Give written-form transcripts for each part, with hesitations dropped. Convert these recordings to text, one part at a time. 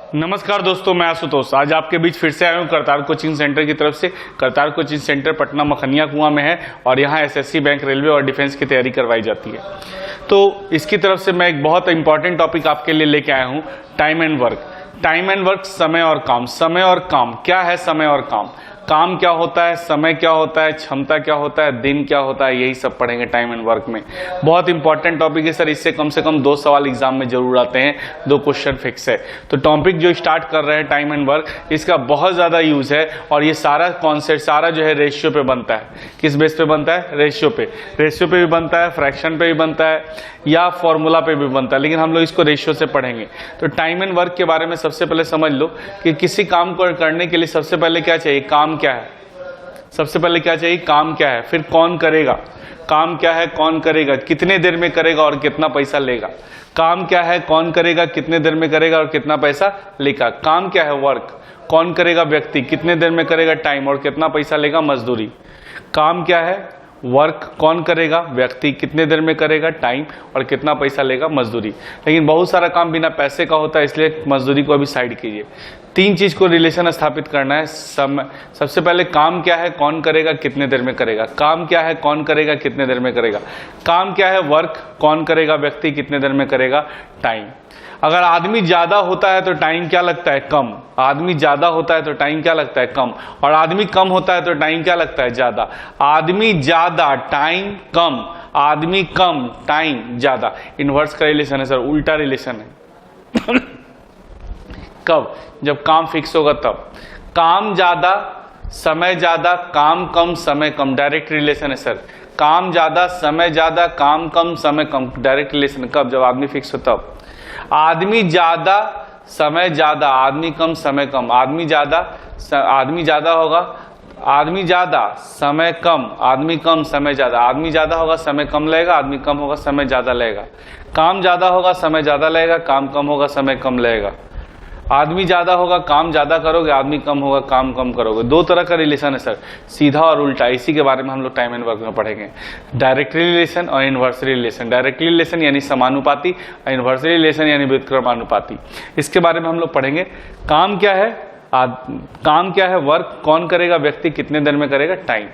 नमस्कार दोस्तों, मैं आशुतोष आज आपके बीच फिर से आया हूँ करतार कोचिंग सेंटर की तरफ से। करतार कोचिंग सेंटर पटना मखनिया कुआं में है और यहाँ एसएससी, बैंक, रेलवे और डिफेंस की तैयारी करवाई जाती है। तो इसकी तरफ से मैं एक बहुत इंपॉर्टेंट टॉपिक आपके लिए लेके आया हूँ, time and work. Time and work, समय और काम। समय और काम क्या है? समय और काम, काम क्या होता है, समय क्या होता है, क्षमता क्या होता है, दिन क्या होता है, यही सब पढ़ेंगे टाइम एंड वर्क में। बहुत इंपॉर्टेंट टॉपिक है सर, इससे कम से कम 2 सवाल एग्जाम में जरूर आते हैं, 2 क्वेश्चन फिक्स है। तो टॉपिक जो स्टार्ट कर रहे हैं टाइम एंड वर्क, इसका बहुत ज्यादा यूज है और ये सारा कॉन्सेप्ट सारा जो है रेशियो पे बनता है। किस बेस पे बनता है? रेशियो पे। रेशियो पे भी बनता है, फ्रैक्शन पे भी बनता है या फॉर्मूला पे भी बनता है, लेकिन हम लोग इसको रेशियो से पढ़ेंगे। तो टाइम एंड वर्क के बारे में सबसे पहले समझ लो कि किसी काम को करने के लिए सबसे पहले क्या चाहिए? काम क्या है? सबसे पहले क्या चाहिए? काम क्या है। फिर कौन करेगा? काम क्या है, कौन करेगा, कितने देर में करेगा और कितना पैसा लेगा। काम क्या है, कौन करेगा, कितने देर में करेगा और कितना पैसा लेगा। काम क्या है? वर्क। कौन करेगा? व्यक्ति। कितने देर में करेगा? टाइम। और कितना पैसा लेगा? मजदूरी। काम क्या है? वर्क। कौन करेगा? व्यक्ति। कितने देर में करेगा? टाइम। और कितना पैसा लेगा? मजदूरी। लेकिन बहुत सारा काम बिना पैसे का होता है, इसलिए मजदूरी को अभी साइड कीजिए। 3 चीज को रिलेशन स्थापित करना है। सबसे पहले काम क्या है, कौन करेगा, कितने देर में करेगा। काम क्या है, कौन करेगा, कितने देर में करेगा। काम क्या है? वर्क। कौन करेगा? व्यक्ति। कितने देर में करेगा? टाइम। अगर आदमी ज्यादा होता है तो टाइम क्या लगता है? कम। आदमी ज्यादा होता है तो टाइम क्या लगता है? कम। और आदमी कम होता है तो टाइम क्या लगता है? ज्यादा। आदमी ज्यादा, टाइम कम। आदमी कम, टाइम ज्यादा। इनवर्स का रिलेशन है सर, उल्टा रिलेशन है। कब? जब काम फिक्स होगा तब। काम ज्यादा, समय ज्यादा, काम कम, समय कम। डायरेक्ट रिलेशन है सर। काम ज्यादा, समय ज्यादा, काम कम, समय कम। डायरेक्ट रिलेशन कब? जब आदमी फिक्स हो तब। आदमी ज्यादा, समय ज्यादा, आदमी कम, समय कम। आदमी ज्यादा होगा, आदमी ज्यादा, समय कम, आदमी कम, समय ज्यादा। आदमी ज्यादा होगा, समय कम लगेगा, आदमी कम होगा, समय ज्यादा लगेगा। काम ज्यादा होगा, समय ज्यादा लगेगा, काम कम होगा, समय कम लगेगा। आदमी ज्यादा होगा, काम ज्यादा करोगे, आदमी कम होगा, काम कम करोगे। 2 तरह का रिलेशन है सर, सीधा और उल्टा। इसी के बारे में हम लोग टाइम एंड वर्क में पढ़ेंगे। डायरेक्टली रिलेशन और इनवर्सली रिलेशन। डायरेक्टली रिलेशन यानी समानुपाती, और इनवर्सली रिलेशन यानी व्युत्क्रमानुपाती। इसके बारे में हम लोग पढ़ेंगे। काम क्या है? काम क्या है? वर्क। कौन करेगा? व्यक्ति। कितने देर में करेगा? टाइम।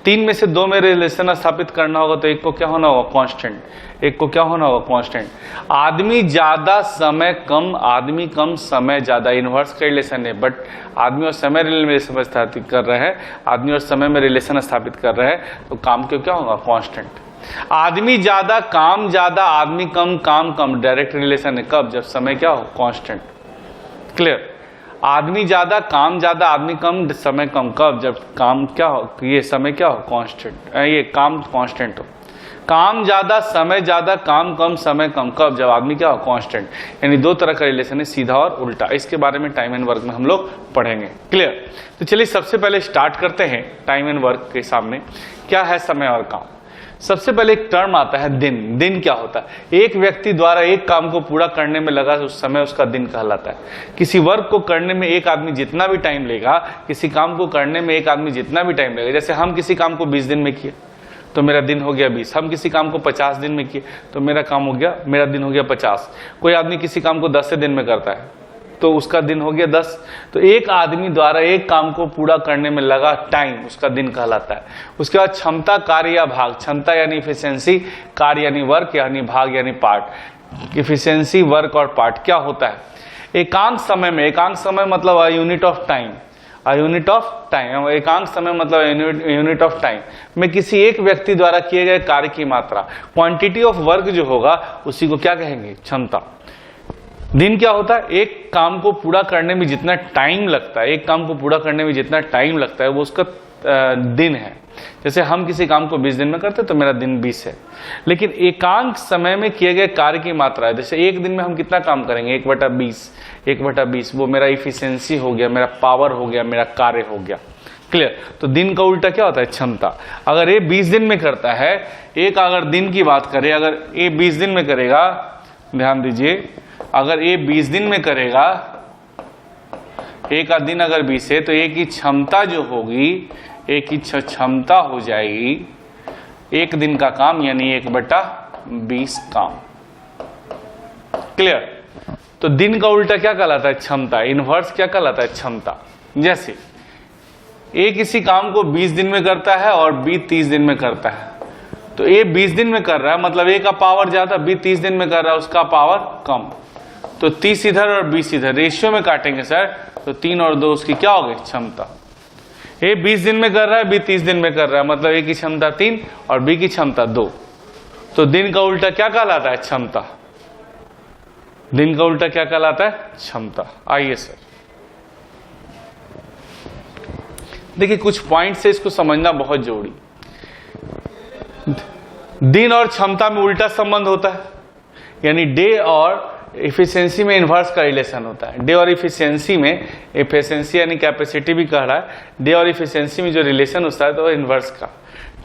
3 में से 2 में रिलेशन स्थापित करना होगा तो एक को क्या होना होगा? कांस्टेंट। एक को क्या होना होगा? कांस्टेंट। आदमी ज्यादा, समय कम, आदमी कम, समय ज्यादा। इनवर्स का रिलेशन है, बट आदमी और समय रिलेशन स्थापित कर रहे हैं, आदमी और समय में रिलेशन स्थापित कर रहे हैं, तो काम क्यों क्या होगा? कांस्टेंट। आदमी ज्यादा, काम ज्यादा, आदमी कम, काम कम। डायरेक्ट रिलेशन है कब? जब समय क्या हो? कांस्टेंट। क्लियर? आदमी ज्यादा, काम ज्यादा, आदमी कम, समय कम। कब? जब काम क्या हो? ये समय क्या हो? कांस्टेंट। ये काम कांस्टेंट हो। काम ज्यादा, समय ज्यादा, काम कम, समय कम। कब? जब आदमी क्या हो? कांस्टेंट। यानी 2 तरह का रिलेशन है, सीधा और उल्टा। इसके बारे में टाइम एंड वर्क में हम लोग पढ़ेंगे। क्लियर? तो चलिए सबसे पहले स्टार्ट करते हैं टाइम एंड वर्क के सामने। क्या है समय और काम? सबसे पहले एक टर्म आता है दिन। दिन क्या होता है? एक व्यक्ति द्वारा एक काम को पूरा करने में लगा उस समय, उसका दिन कहलाता है। किसी वर्क को करने में एक आदमी जितना भी टाइम लेगा, किसी काम को करने में एक आदमी जितना भी टाइम लेगा, जैसे हम किसी काम को 20 दिन में किए तो मेरा दिन हो गया 20। हम किसी काम को 50 दिन में किए तो मेरा दिन हो गया 50। कोई आदमी किसी काम को 10 दिन में करता है तो उसका दिन हो गया 10। तो एक आदमी द्वारा एक काम को पूरा करने में लगा टाइम, उसका दिन कहलाता है। उसके बाद क्षमता, कार्य या भाग। क्षमता यानी इफिशियंसी, कार्य यानी वर्क, यानी भाग यानी पार्ट। इफिशियंसी, वर्क और पार्ट क्या होता है? एकांक समय में, एकांक समय मतलब unit of time, unit of time. एकांक समय मतलब यूनिट ऑफ टाइम में किसी एक व्यक्ति द्वारा किए गए कार्य की मात्रा। क्वांटिटी ऑफ वर्क जो होगा उसी को क्या कहेंगे? क्षमता। दिन क्या होता है? एक काम को पूरा करने में जितना टाइम लगता है, एक काम को पूरा करने में जितना टाइम लगता है वो उसका दिन है। जैसे हम किसी काम को 20 दिन में करते तो मेरा दिन 20 है। लेकिन एकांक समय में किए गए कार्य की मात्रा है। जैसे एक दिन में हम कितना काम करेंगे? 1/20। वो मेरा इफिशियंसी हो गया, मेरा पावर हो गया, मेरा कार्य हो गया। क्लियर? तो दिन का उल्टा क्या होता है? क्षमता। अगर ये 20 दिन में करता है, एक अगर दिन की बात करें, अगर ये 20 दिन में करेगा, ध्यान दीजिए, अगर ये 20 दिन में करेगा, एक दिन अगर 20 है तो एक की क्षमता जो होगी, एक की क्षमता हो जाएगी एक दिन का काम, यानी 1/20 काम। क्लियर? तो दिन का उल्टा क्या कहलाता है? क्षमता। इनवर्स क्या कहलाता है? क्षमता। जैसे ए किसी काम को 20 दिन में करता है और बी 30 दिन में करता है, तो ए 20 दिन में कर रहा है, मतलब ए का पावर ज्यादा, बी 30 दिन में कर रहा है, उसका पावर कम। तो 30 इधर और 20 इधर, रेशियो में काटेंगे सर, तो 3 और 2 उसकी क्या हो गई? क्षमता। ए 20 दिन में कर रहा है, बी 30 दिन में कर रहा है, मतलब ए की क्षमता 3 और बी की क्षमता 2। तो दिन का उल्टा क्या कहलाता है? क्षमता। दिन का उल्टा क्या कहलाता है? क्षमता। आइए सर, देखिए कुछ पॉइंट से इसको समझना बहुत जरूरी। दिन और क्षमता में उल्टा संबंध होता है, यानी डे और इफिशियंसी में इन्वर्स का रिलेशन होता है। डे और इफिशियंसी में, एफिशिएंसी यानी कैपेसिटी भी कह रहा है, डे और इफिशियंसी में जो रिलेशन होता है तो इन्वर्स का।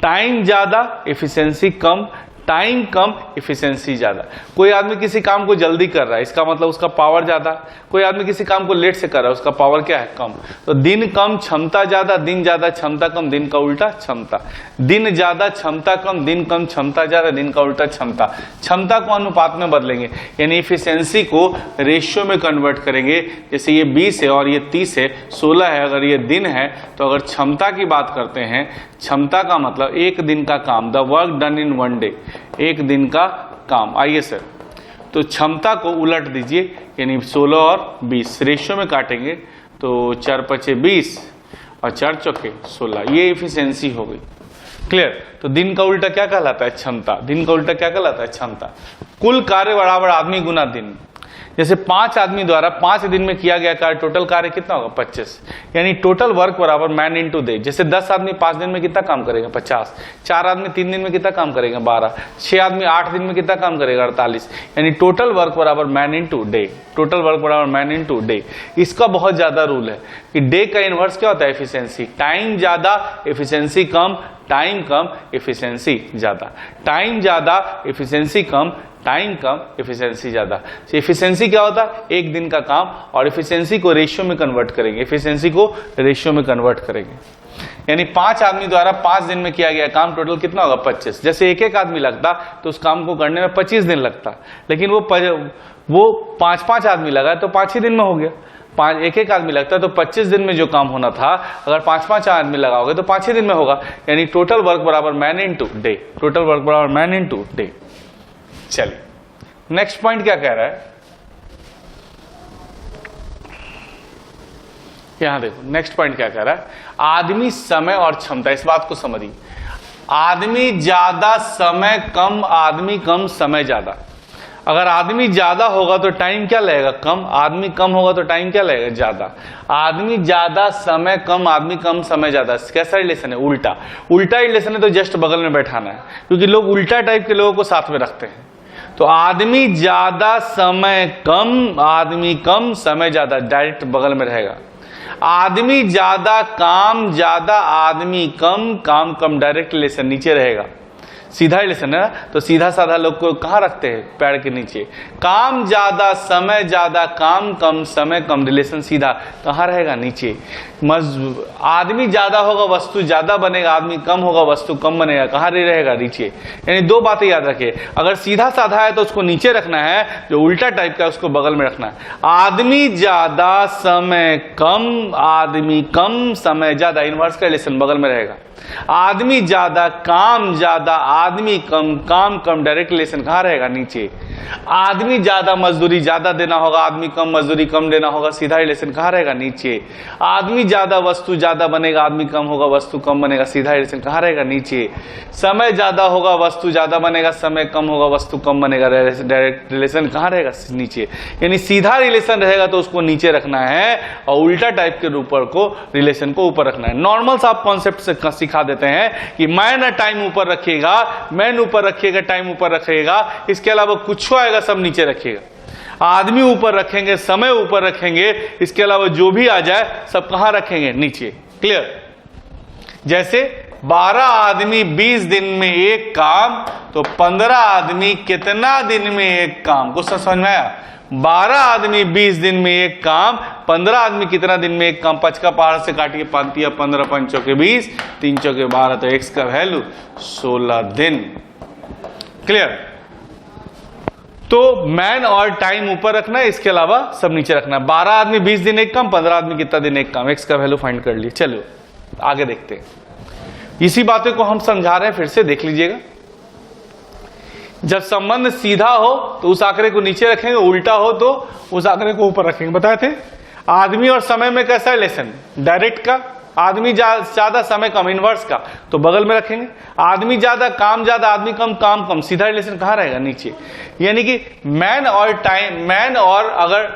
टाइम ज्यादा, इफिशियंसी कम, टाइम कम, इफिशियंसी ज्यादा। कोई आदमी किसी काम को जल्दी कर रहा है, इसका मतलब उसका पावर ज्यादा। कोई आदमी किसी काम को लेट से कर रहा है, उसका पावर क्या है? कम। तो दिन कम क्षमता ज्यादा, दिन ज्यादा क्षमता कम, दिन का उल्टा क्षमता। दिन ज्यादा क्षमता कम, दिन कम क्षमता ज्यादा, दिन का उल्टा क्षमता। क्षमता को अनुपात में बदलेंगे, यानी इफिशियंसी को रेशियो में कन्वर्ट करेंगे। जैसे ये 20 है और ये 30 है, 16 है, अगर ये दिन है, तो अगर क्षमता की बात करते हैं, क्षमता का मतलब एक दिन का काम, the work done in one day, एक दिन का काम। आइए सर, तो क्षमता को उलट दीजिए, यानी 16 और 20 रेशियो में काटेंगे, तो 4 पचे 20 और 4 चौके 16, ये इफिशियंसी हो गई। क्लियर? तो दिन का उल्टा क्या कहलाता है? क्षमता। दिन का उल्टा क्या कहलाता है? क्षमता। कुल कार्य बराबर आदमी गुना दिन। जैसे 5 आदमी द्वारा 5 दिन में किया गया कार्य, टोटल कार्य कितना होगा? 25, यानी टोटल वर्क बराबर मैन इनटू डे। जैसे 10 आदमी 5 दिन में कितना काम करेगा? 50। 4 आदमी 3 दिन में कितना काम करेगा? 12। 6 आदमी 8 दिन में कितना काम करेगा? 48। यानी टोटल वर्क बराबर man into day. Total work बराबर मैन इनटू डे। इसका बहुत ज्यादा रूल है कि डे का इनवर्स क्या होता है? एफिशिएंसी। टाइम ज्यादा, एफिशिएंसी कम, टाइम कम, एफिशिएंसी ज्यादा। टाइम ज्यादा, एफिशिएंसी कम, टाइम कम, एफिशिएंसी ज्यादा। एफिशिएंसी क्या होता है? एक दिन का काम, और एफिशिएंसी को रेशियो में कन्वर्ट करेंगे। एफिशिएंसी को रेशियो में कन्वर्ट करेंगे, यानी 5 आदमी द्वारा 5 दिन में किया गया काम टोटल कितना होगा? 25। जैसे एक आदमी लगता तो उस काम को करने में 25 दिन लगता, लेकिन वो 5 आदमी लगा तो 5 ही दिन में हो गया। एक आदमी लगता है तो 25 दिन में जो काम होना था, अगर 5 आदमी लगाओगे तो 5 ही दिन में होगा। यानी टोटल वर्क बराबर man into day. Total work बराबर मैन इनटू डे। चलिए नेक्स्ट पॉइंट क्या कह रहा है, यहां देखो नेक्स्ट पॉइंट क्या कह रहा है। आदमी, समय और क्षमता, इस बात को समझिए। आदमी ज्यादा समय कम, आदमी कम समय ज्यादा। अगर आदमी ज्यादा होगा तो टाइम क्या लगेगा? कम। आदमी कम होगा तो टाइम क्या लगेगा? ज्यादा। आदमी ज्यादा समय कम, आदमी कम समय ज्यादा। कैसा रिलेशन है? उल्टा। उल्टा रिलेशन है तो जस्ट बगल में बैठाना है, क्योंकि लोग उल्टा टाइप के लोगों को साथ में रखते हैं। तो आदमी ज्यादा समय कम, आदमी कम समय ज्यादा, डायरेक्ट बगल में रहेगा। आदमी ज्यादा काम ज्यादा, आदमी कम काम कम, डायरेक्ट रिलेशन नीचे रहेगा। सीधा रिलेशन है ना, तो सीधा साधा लोग को कहाँ रखते हैं? पैर के नीचे। काम ज्यादा समय ज्यादा, काम कम समय कम, रिलेशन सीधा कहाँ रहेगा? नीचे। आदमी ज्यादा होगा वस्तु ज्यादा बनेगा, आदमी कम होगा वस्तु कम बनेगा, कहाँ रहेगा? नीचे। यानी दो बातें याद रखिए, अगर सीधा साधा है तो उसको नीचे रखना है, जो उल्टा टाइप का है उसको बगल में रखना है। आदमी ज्यादा समय कम, आदमी कम समय ज्यादा, इनवर्स का रिलेशन बगल में रहेगा। आदमी ज्यादा काम ज्यादा, आदमी कम काम कम, डायरेक्ट रिलेशन कहाँ रहेगा? नीचे। आदमी ज्यादा मजदूरी ज्यादा देना होगा, आदमी कम मजदूरी कम देना होगा, सीधा रिलेशन कहाँ रहेगा? नीचे। आदमी ज्यादा वस्तु ज्यादा बनेगा, आदमी कम होगा वस्तु कम बनेगा, सीधा रिलेशन कहाँ रहेगा? नीचे। समय ज्यादा होगा वस्तु ज्यादा बनेगा, समय कम होगा वस्तु कम बनेगा, डायरेक्ट रिलेशन कहाँ रहेगा? नीचे। यानी सीधा रिलेशन रहेगा तो उसको नीचे रखना है, और उल्टा टाइप के ऊपर को रिलेशन को ऊपर रखना है। नॉर्मल सा आप कॉन्सेप्ट से सिखा देते हैं कि मैन टाइम ऊपर रखिएगा, मैन ऊपर रखिएगा, टाइम ऊपर रखिएगा, इसके अलावा कुछ आएगा सब नीचे रखिएगा। आदमी ऊपर रखेंगे, समय ऊपर रखेंगे, इसके अलावा जो भी आ जाए सब कहां रखेंगे? नीचे। क्लियर? जैसे 12 आदमी 20 दिन में एक काम, तो 15 आदमी कितना दिन में एक काम? कुछ समझ में आया? 12 आदमी 20 दिन में एक काम, 15 आदमी कितना दिन में एक काम? 5 का पहाड़ से काटिए, 5 15 5 चौके 20, 3 चौके 12, तो x का वैल्यू 16 दिन। क्लियर? तो मैन और टाइम ऊपर रखना है, इसके अलावा सब नीचे रखना है। 12 आदमी 20 दिन एक काम, 15 आदमी कितना दिन एक काम, एक्स का वैल्यू फाइंड कर लिए। चलो आगे देखते हैं। इसी बातें को हम समझा रहे हैं, फिर से देख लीजिएगा। जब संबंध सीधा हो तो उस आंकड़े को नीचे रखेंगे, उल्टा हो तो उस आंकड़े को ऊपर रखेंगे। बताए थे आदमी और समय में कैसा रिलेशन, डायरेक्ट का, आदमी ज्यादा समय कम, इनवर्स का, तो बगल में रखेंगे। आदमी ज्यादा काम ज्यादा, आदमी कम काम कम, सीधा रिलेशन कहां रहेगा, नीचे। यानी कि मैन और टाइम, मैन और अगर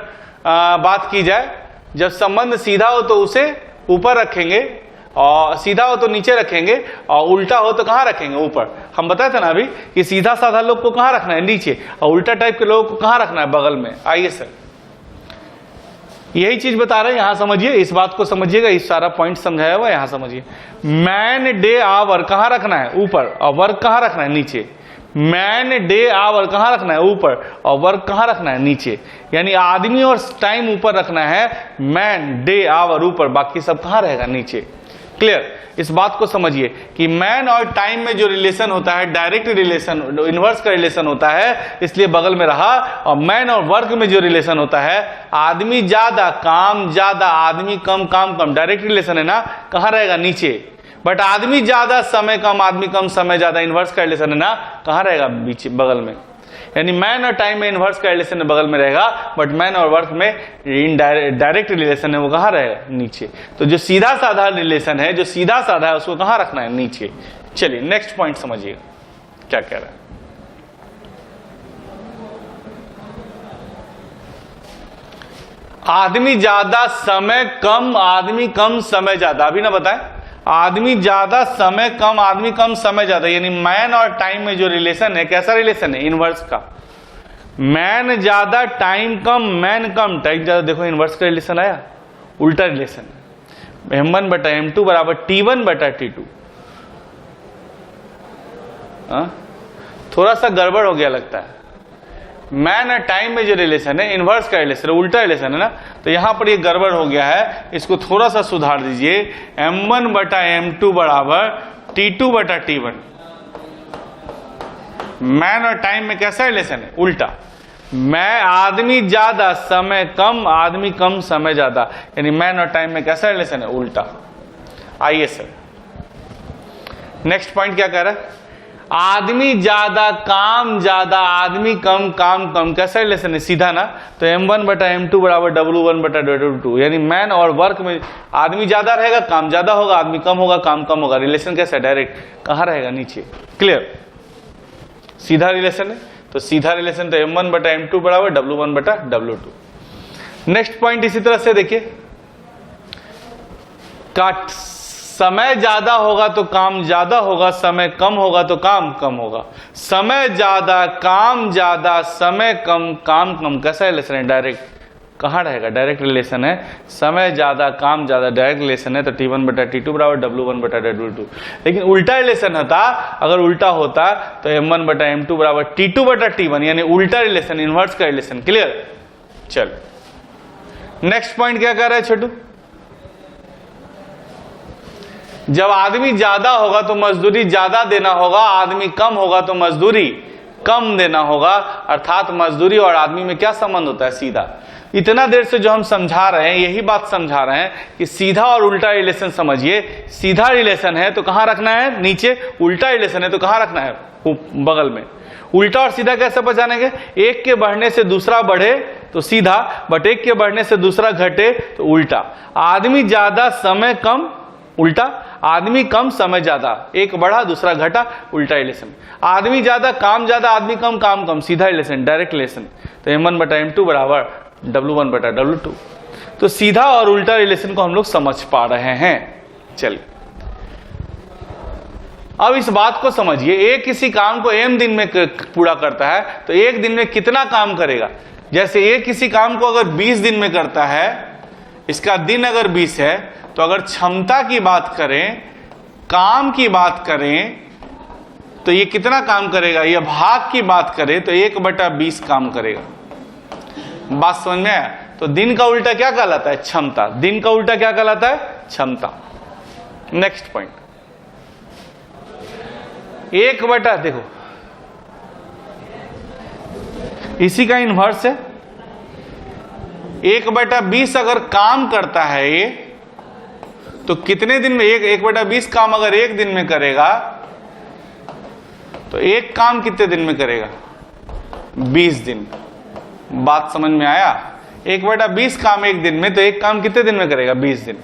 बात की जाए, जब संबंध सीधा हो तो उसे ऊपर रखेंगे, और सीधा हो तो नीचे रखेंगे, और उल्टा हो तो कहां रखेंगे, ऊपर। हम बताए थे ना अभी कि सीधा साधा लोग को कहां रखना है, नीचे, और उल्टा टाइप के लोगों को कहां रखना है, बगल में। आइए सर, यही चीज बता रहे हैं, यहां समझिए, इस बात को समझिएगा, इस सारा पॉइंट समझाया हुआ, यहां समझिए। मैन डे आवर कहां रखना है, ऊपर, और वर्क कहां रखना है, नीचे। मैन डे आवर कहां रखना है, ऊपर, और वर्क कहां रखना है, नीचे। यानी आदमी और टाइम ऊपर रखना है, मैन डे आवर ऊपर, बाकी सब कहां रहेगा, नीचे। क्लियर। इस बात को समझिए कि मैन और टाइम में जो रिलेशन होता है, डायरेक्ट रिलेशन, इनवर्स का रिलेशन होता है, इसलिए बगल में रहा। और मैन और वर्क में जो रिलेशन होता है, आदमी ज्यादा काम ज्यादा, आदमी कम काम कम, डायरेक्ट रिलेशन है ना, कहां रहेगा, नीचे। बट आदमी ज्यादा समय कम, आदमी कम समय ज्यादा, इनवर्स का रिलेशन है ना, कहां रहेगा, बीच, बगल में। यानी मैन और टाइम में इनवर्स का रिलेशन बगल में रहेगा, बट मैन और वर्क में डायरेक्ट रिलेशन है, वो कहां रहेगा, नीचे। तो जो सीधा साधा रिलेशन है, जो सीधा साधा है, उसको कहां रखना है, नीचे। चलिए नेक्स्ट पॉइंट समझिएगा क्या कह रहा है। आदमी ज्यादा समय कम, आदमी कम समय ज्यादा। अभी ना बताएं, आदमी ज्यादा समय कम, आदमी कम समय ज्यादा। यानी मैन और टाइम में जो रिलेशन है, कैसा रिलेशन है, इनवर्स का। मैन ज्यादा टाइम कम, मैन कम टाइम ज्यादा। देखो इनवर्स का रिलेशन आया, उल्टा रिलेशन है। M1 बटा M2 बराबर T1 बटा T2। थोड़ा सा गड़बड़ हो गया लगता है। मैन और टाइम में जो रिलेशन है, इनवर्स का रिलेशन है, उल्टा रिलेशन है ना, तो यहां पर ये गड़बड़ हो गया है, इसको थोड़ा सा सुधार दीजिए। M1 बटा M2 बराबर T2 बटा T1। मैन और टाइम में कैसा रिलेशन है, उल्टा। मैं आदमी ज्यादा समय कम, आदमी कम समय ज्यादा, यानी मैन और टाइम में कैसा रिलेशन है, उल्टा। आइए सर नेक्स्ट पॉइंट क्या कह रहा है, आदमी ज्यादा काम ज्यादा, आदमी कम काम कम, कैसा रिलेशन है, सीधा ना। तो M1 बटा M2 बराबर W1 बटा W2। यानी मैन और वर्क में आदमी ज्यादा रहेगा, काम ज्यादा होगा, आदमी कम होगा, काम कम होगा। रिलेशन कैसा है, डायरेक्ट, कहां रहेगा, नीचे। क्लियर, सीधा रिलेशन है, तो सीधा रिलेशन तो M1 बटा M2 बराबर W1 बटा W2। नेक्स्ट पॉइंट इसी तरह से देखिए, काट समय ज्यादा होगा तो काम ज्यादा होगा, समय कम होगा तो काम कम होगा। समय ज्यादा काम ज्यादा, समय कम काम कम, कैसा रिलेशन है, डायरेक्ट, कहां रहेगा, डायरेक्ट रिलेशन है। समय ज्यादा काम ज्यादा, डायरेक्ट रिलेशन है, तो T1 बटा T2 बराबर W1 बटा W2। लेकिन उल्टा रिलेशन होता, अगर उल्टा होता तो M1 बटा M2 बराबर T2 बटा T1, यानी उल्टा रिलेशन, इनवर्स का रिलेशन। क्लियर। चल नेक्स्ट पॉइंट क्या कह रहा है छोटू, जब आदमी ज्यादा होगा तो मजदूरी ज्यादा देना होगा, आदमी कम होगा तो मजदूरी कम देना होगा। अर्थात मजदूरी और आदमी में क्या संबंध होता है, सीधा। इतना देर से जो हम समझा रहे हैं, यही बात समझा रहे हैं कि सीधा और उल्टा रिलेशन समझिए। सीधा रिलेशन है तो कहां रखना है, नीचे। उल्टा रिलेशन है तो कहां रखना है, बगल में। उल्टा और सीधा कैसे पहचानेंगे, एक के बढ़ने से दूसरा बढ़े तो सीधा, बट एक के बढ़ने से दूसरा घटे तो उल्टा। आदमी ज्यादा समय कम, उल्टा। आदमी कम समय ज्यादा, एक बढ़ा दूसरा घटा, उल्टा रिलेशन। आदमी ज्यादा काम ज्यादा, आदमी कम काम कम, सीधा रिलेशन, डायरेक्ट रिलेशन। तो M1 बटा M2 बराबर W1 बटा W2। तो सीधा और उल्टा रिलेशन को हम लोग समझ पा रहे हैं। चलिए अब इस बात को समझिए, एक किसी काम को M दिन में पूरा करता है तो एक दिन में कितना काम करेगा। जैसे एक किसी काम को अगर 20 दिन में करता है, इसका दिन अगर 20 है, तो अगर क्षमता की बात करें, काम की बात करें, तो ये कितना काम करेगा। ये भाग की बात करें तो 1/20 काम करेगा। बात समझ में आया। तो दिन का उल्टा क्या कहलाता है, क्षमता। दिन का उल्टा क्या कहलाता है, क्षमता। नेक्स्ट पॉइंट, 1/, देखो इसी का इन्वर्स है। 1/20 अगर काम करता है ये, तो कितने दिन में 1/20 काम अगर एक दिन में करेगा, तो एक काम कितने दिन में करेगा? 20 दिन। बात समझ में आया? 1/20 काम एक दिन में, तो एक काम कितने दिन में करेगा? 20 दिन।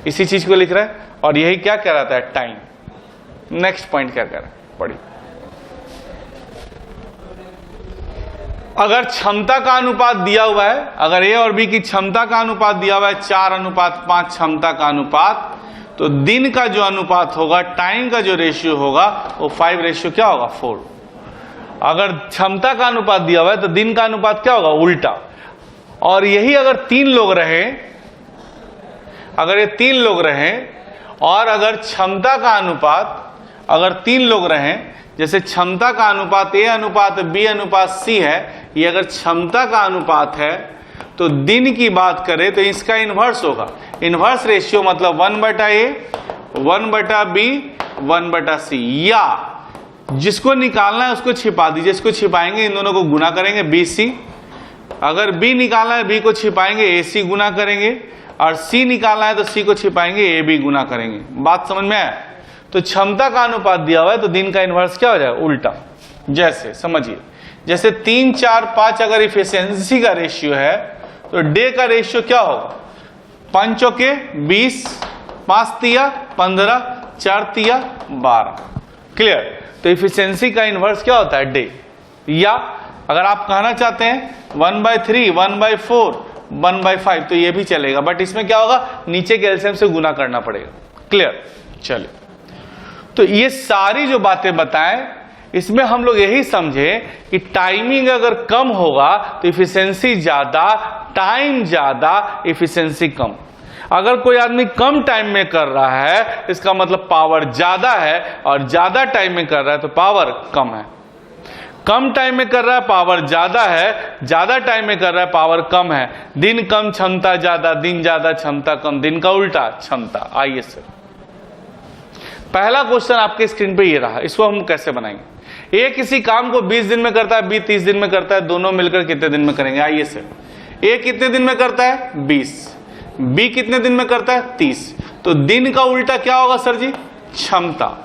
इसी चीज को लिख रहा है, और यही क्या कहलाता है? टाइम। नेक्स्ट पॉइंट क्या कह रहा है? पढ़िए। अगर क्षमता का अनुपात दिया हुआ है, अगर ए और बी की क्षमता का अनुपात दिया हुआ है 4:5 क्षमता का अनुपात, तो दिन का जो अनुपात होगा, टाइम का जो रेशियो होगा, वो 5 रेशियो क्या होगा? 4। अगर क्षमता का अनुपात दिया हुआ है तो दिन का अनुपात क्या होगा? उल्टा। और यही अगर 3 लोग रहे, अगर ये 3 लोग रहे, और अगर क्षमता का अनुपात, अगर 3 लोग रहे, जैसे क्षमता का अनुपात A/B/C है, ये अगर क्षमता का अनुपात है, तो दिन की बात करें तो इसका इन्वर्स होगा। इन्वर्स रेशियो मतलब 1/A 1/B 1/C, या जिसको निकालना है उसको छिपा दीजिए, इसको छिपाएंगे, इन दोनों को गुना करेंगे BC। अगर B निकालना है, B को छिपाएंगे, AC गुना करेंगे, और C निकालना है तो C को छिपाएंगे, AB गुना करेंगे। बात समझ में आया? तो क्षमता का अनुपात दिया हुआ है, तो दिन का इन्वर्स क्या हो जाएगा? उल्टा। जैसे समझिए, जैसे 3, 4, 5 अगर इफिशियंसी का रेशियो है, तो डे का रेशियो क्या होगा? 5 चौके 20, 5 तिया 15, 4 तिया 12। क्लियर? तो इफिशियंसी का इन्वर्स क्या होता है? डे। या अगर आप कहना चाहते हैं 1/3, 1/4, 1/5, तो ये भी चलेगा, बट इसमें क्या होगा? नीचे के एलसीएम से गुना करना पड़ेगा। क्लियर? चलिए, तो ये सारी जो बातें बताएं, इसमें हम लोग यही समझे कि टाइमिंग अगर कम होगा तो इफिशियंसी ज्यादा, टाइम ज्यादा, इफिशियंसी कम। अगर कोई आदमी कम टाइम में कर रहा है, इसका मतलब पावर ज्यादा है, और ज्यादा टाइम में कर रहा है तो पावर कम है। कम टाइम में कर रहा है, पावर ज्यादा है, ज्यादा टाइम में कर रहा है, पावर कम है। दिन कम क्षमता ज्यादा, दिन ज्यादा क्षमता कम, दिन का उल्टा क्षमता। आइए सर, पहला क्वेश्चन आपके स्क्रीन पे ये रहा, इसको हम कैसे बनाएंगे? ए किसी काम को 20 दिन में करता है, बी 30 दिन में करता है, दोनों मिलकर कितने दिन में करेंगे? आइए सर, ए कितने दिन में करता है? 20। बी कितने दिन में करता है? 30। तो दिन का उल्टा क्या होगा सर जी? क्षमता।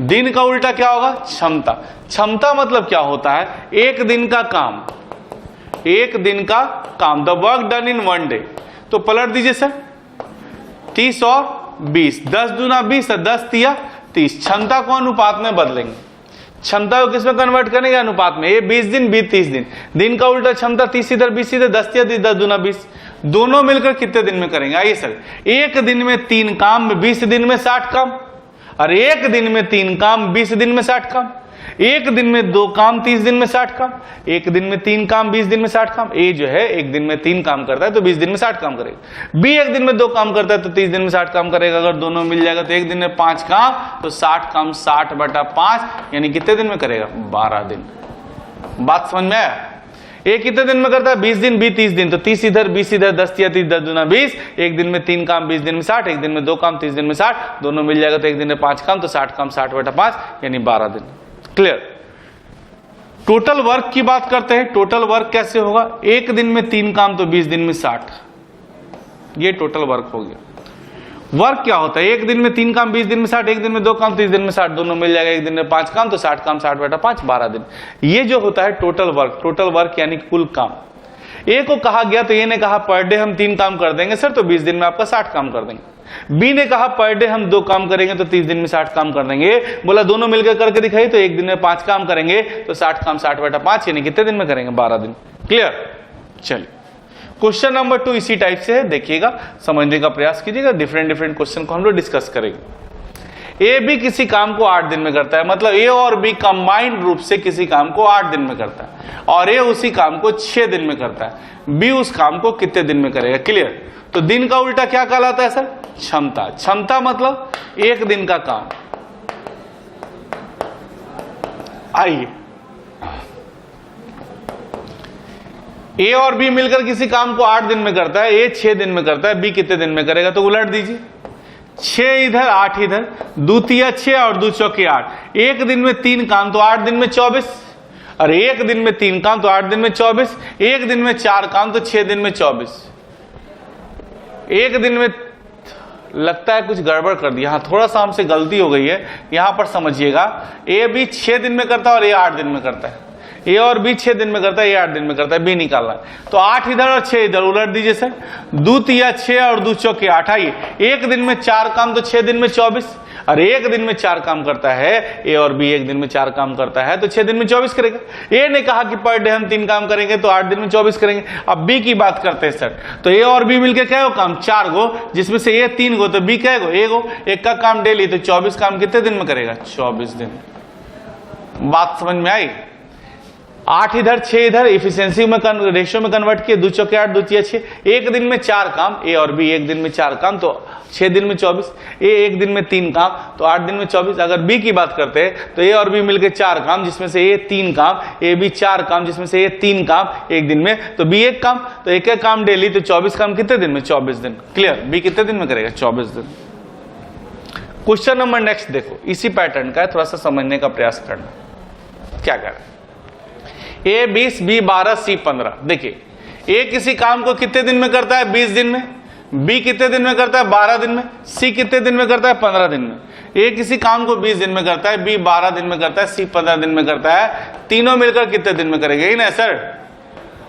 दिन का उल्टा क्या होगा? क्षमता। क्षमता मतलब क्या होता है? एक दिन का काम, एक दिन का काम, the work done in 1 day. तो पलट दीजिए सर, 30 और 20, 10 दूना 20 है, 10 तिया 30। क्षमता को अनुपात में बदलेंगे, क्षमता को किसमें कन्वर्ट करेंगे? अनुपात में। ये 20 दिन, बी 30 दिन, दिन का उल्टा क्षमता, 30 इधर 20 इधर, 10 तिया 30, 10 दूना 20, दोनों मिलकर कितने दिन में करेंगे? आइए सर, एक दिन में 3 काम, 20 दिन में 60 काम, और एक दिन में 3 काम, 20 दिन में 60 काम। एक दिन में 2 काम, 30 दिन में 60 काम। एक दिन में 3 काम, 20 दिन में 60 काम। ए जो है एक दिन में 3 काम करता है तो 20 दिन में 60 काम करेगा। बी एक दिन में 2 काम करता है तो 30 दिन में 60 काम करेगा। अगर दोनों मिल जाएगा तो एक दिन में 5 काम, तो 60 काम 60/5, यानी कितने दिन में करेगा? 12 दिन। बात समझ में आया? ए कितने दिन में करता है? 20 दिन, बी 30 दिन, तो 30 इधर 20 इधर, 10 तिया 30, 10 दूना 20। एक दिन में 3 काम, 20 दिन में 60, एक दिन में 2 काम, 30 दिन में 60, दोनों मिल जाएगा तो एक दिन में 5 काम, तो 60 काम 60/5, यानी 12 दिन। क्लियर? टोटल वर्क की बात करते हैं। टोटल वर्क कैसे होगा? एक दिन में 3 काम तो 20 दिन में 60, ये टोटल वर्क हो गया। वर्क क्या होता है? एक दिन में 3 काम, 20 दिन में 60, एक दिन में 2 काम, 30 दिन में 60, दोनों मिल जाएगा एक दिन में 5 काम, तो 60 काम 60/5, 12 दिन। ये जो होता है टोटल वर्क। टोटल वर्क यानी कुल काम। ए को कहा गया तो ए ने कहा पर डे हम 3 काम कर देंगे सर, तो 20 दिन में आपका 60 काम कर देंगे। बी ने कहा पर डे हम 2 काम करेंगे तो 30 दिन में 60 काम कर देंगे। बोला दोनों मिलकर करके दिखाई, तो एक दिन में 5 काम करेंगे तो 60 काम 60/5, यानी कितने दिन में करेंगे? 12 दिन। क्लियर? चलिए, क्वेश्चन नंबर 2 इसी टाइप से है, देखिएगा, समझने का प्रयास कीजिएगा। डिफरेंट क्वेश्चन को हम लोग डिस्कस करेंगे। ए बी किसी काम को 8 दिन में करता है, मतलब ए और बी कंबाइंड रूप से किसी काम को 8 दिन में करता है, और ए उसी काम को 6 दिन में करता है। बी उस काम को कितने दिन में करेगा? क्लियर? तो दिन का उल्टा क्या कहलाता है सर? क्षमता। क्षमता मतलब एक दिन का काम। आइए, ए और बी मिलकर किसी काम को 8 दिन में करता है, ए 6 दिन में करता है, बी कितने दिन में करेगा? तो उलट दीजिए, 6 इधर 8 इधर, 2 तिया 6 और 2 चौके 8। एक दिन में 3 काम तो 8 दिन में 24, और एक दिन में 3 काम तो 8 दिन में 24, एक दिन में 4 काम तो 6 दिन में 24। एक दिन में लगता है कुछ गड़बड़ कर दिया, हाँ थोड़ा सा हमसे गलती हो गई है, यहां पर समझिएगा। ए बी 6 दिन में करता है और ए 8 दिन में करता है। ए और बी 6 दिन में करता है, ए 8 दिन में करता है, बी निकालना है। तो 8 इधर और 6 इधर उलट दीजिए सर। 2 तिया 6 और 2 चौके 8। आइए, एक दिन में 4 काम तो 6 दिन में 24, और एक दिन में 4 काम करता है ए और बी, एक दिन में 4 काम करता है तो 6 दिन में 24 करेगा। ए ने कहा कि पर डे हम 3 काम करेंगे तो 8 दिन में 24 करेंगे। अब बी की बात करते हैं सर, तो ए और बी मिलके क्या हो काम 4 गो, जिसमें से ए 3 गो तो बी क्या गो 1 गो। एक का काम डेली तो 24 काम कितने दिन में करेगा 24 दिन। बात समझ में आई। 8 इधर 6 इधर, इफिशिएंसी में रेशियो में कन्वर्ट किए, 2 चौके 8 2 तिया 6। एक दिन में 4 काम ए और बी, एक दिन में 4 काम तो 6 दिन में 24। ए एक दिन में 3 काम तो 8 दिन में 24। अगर बी की बात करते हैं तो ए और बी मिलकर 4 काम, जिसमें से ए 3 काम, ए बी 4 काम, जिसमें से ए 3 काम एक दिन में, तो बी 1 काम, तो एक काम डेली तो 24 काम कितने दिन में 24 दिन। क्लियर। बी कितने दिन में करेगा 24 दिन। क्वेश्चन नंबर नेक्स्ट देखो, इसी पैटर्न का है, थोड़ा सा समझने का प्रयास करना। क्या कह रहा है ए 20 बी 12 सी 15। देखिए ए किसी काम को कितने दिन में करता है 20 दिन में, बी कितने दिन में करता है 12 दिन में, सी कितने दिन में करता है 15 दिन में। ए किसी काम को 20 दिन में करता है, बी 12 दिन में करता है, सी 15 दिन में करता है। तीनों मिलकर कितने दिन में करेंगे ही ना सर।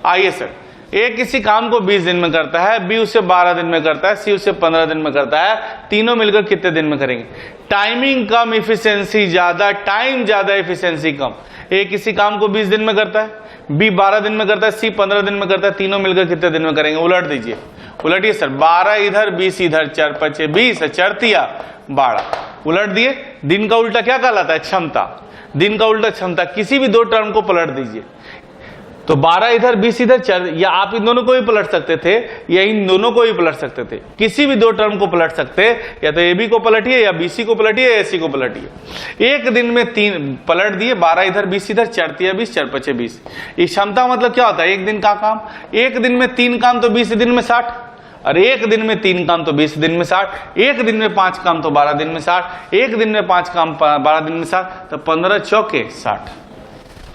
आइए सर, ए किसी काम को 20 दिन में करता है, बी उसे 12 दिन में करता है, सी उसे 15 दिन में करता है। तीनों मिलकर कितने दिन में करेंगे। टाइमिंग कम इफिशियंसी ज्यादा, टाइम ज्यादा इफिशियंसी कम। ए किसी काम को 20 दिन में करता है, बी 12 दिन में करता है, सी 15 दिन में करता है। तीनों मिलकर कितने दिन में करेंगे। उलट दीजिए, उलटिए सर। 12 इधर 20 इधर, 4 5 20, 4 तिया 12। उलट दिए। दिन का उल्टा क्या कहलाता है क्षमता। दिन का उल्टा क्षमता। किसी भी 2 टर्म को पलट दीजिए, तो 12 इधर 20 इधर 4, या आप इन दोनों को ही पलट सकते थे या इन दोनों को ही पलट सकते थे। किसी भी 2 टर्म को पलट सकते, या तो ए बी को पलटिए या बी सी को पलटिए या ए सी को पलटिए। एक दिन में 3 पलट दिए, 12 इधर 20 इधर, 4 तिया 20, 4 5 20। ये क्षमता मतलब क्या होता है एक दिन का काम। एक दिन में 3 काम तो 20 दिन में 60, और एक दिन में 3 काम तो 20 दिन में 60, एक दिन में 5 काम तो 12 दिन में 60, एक दिन में 5 काम 12 दिन में 60, तो 15 चौके 60।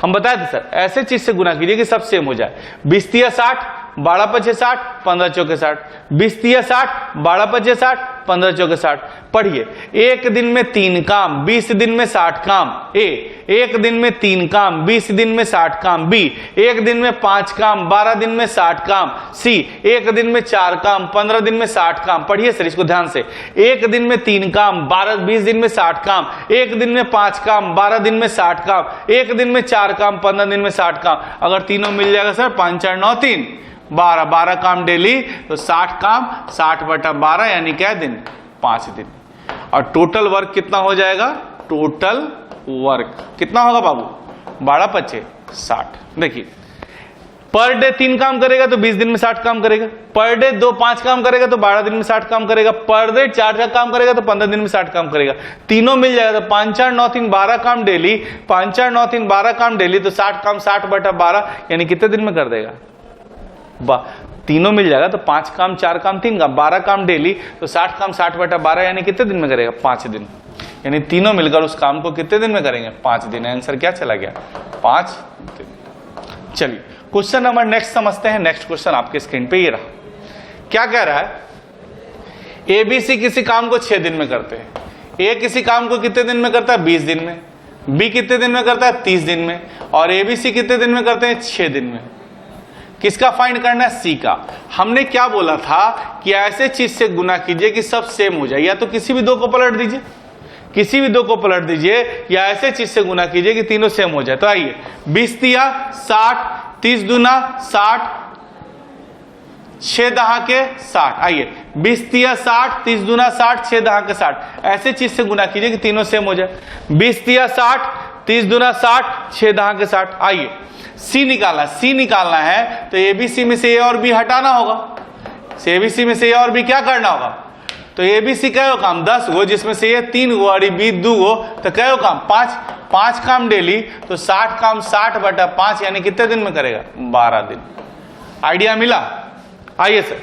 हम बताए थे सर, ऐसे चीज से गुना कीजिए कि सब सेम हो जाए। 20 तिया 60, 12 पचे 60, 15 चौके 60। 20 तिया 60, 12 पचे 60, 15 चौके 60। पढ़िए, एक दिन में 3 काम 20 दिन में 60 काम ए, एक दिन में 3 काम 20 दिन में 60 काम बी, एक दिन में 5 काम 12 दिन में 60 काम सी, एक दिन में 4 काम 15 दिन में 60 काम। पढ़िए सर इसको ध्यान से। एक दिन में 3 काम 20 दिन में 60 काम, एक दिन में 5 काम 12 दिन में 60 काम, एक दिन में 4 काम 15 दिन में 60 काम। अगर तीनों मिल जाएगा सर 5 4 9 3 12, 12 काम डेली, तो 60 काम 60/12 यानी क्या दिन 5 दिन। और टोटल वर्क कितना हो जाएगा। टोटल वर्क कितना होगा बाबू 12 पचे 60। देखिए पर डे 3 काम करेगा तो 20 दिन में 60 काम करेगा। पर डे 5 काम करेगा तो 12 दिन में 60 काम करेगा। पर डे 4 काम करेगा तो 15 दिन में 60 काम करेगा। तीनों मिल जाएगा तो 5 4 9 3 12 काम डेली, 5 4 9 3 12 काम डेली, तो 60 काम 60/12 यानी कितने दिन में कर देगा। तीनों मिल जाएगा तो 5 काम 4 काम 3 काम 12 काम डेली, तो 60 काम 60/12 यानी कितने दिन में करेगा 5 दिन। यानी तीनों मिलकर उस काम को कितने दिन में करेंगे 5 दिन। आंसर क्या चला गया 5 दिन। चलिए क्वेश्चन नंबर नेक्स्ट समझते हैं। नेक्स्ट क्वेश्चन आपके स्क्रीन पे ये रहा। क्या कह रहा है ए बी सी किसी काम को 6 दिन में करते हैं। ए किसी काम को कितने दिन में करता है 20 दिन में, बी कितने दिन में करता है 30 दिन में, और ए बी सी कितने दिन में करते हैं 6 दिन में। किसका फाइंड करना है सी का। हमने क्या बोला था कि ऐसे चीज से गुना कीजिए कि सब सेम हो जाए, या तो किसी भी 2 को पलट दीजिए, किसी भी 2 को पलट दीजिए, या ऐसे चीज से गुना कीजिए कि तीनों सेम हो जाए। तो आइए 20 तिया 60, 30 दूना 60, 6 दहाके 60। आइए 20 तिया 60, 30 दूना 60, 6 दहाके 60। ऐसे चीज से गुना कीजिए कि तीनों सेम हो जाए। 20 तिया 60, 30 दूना 60, 6 दहाके 60। आइए सी निकालना है तो एबीसी में से ए और बी हटाना होगा। एबीसी में से ए और बी क्या करना होगा। तो एबीसी क्या हो काम 10 गो, जिसमें से ए 3 गो और बी 2 गो, तो क्या हो काम 5 काम डेली, तो 60 काम 60/5 यानी कितने दिन में करेगा 12 दिन। आइडिया मिला। आइए सर,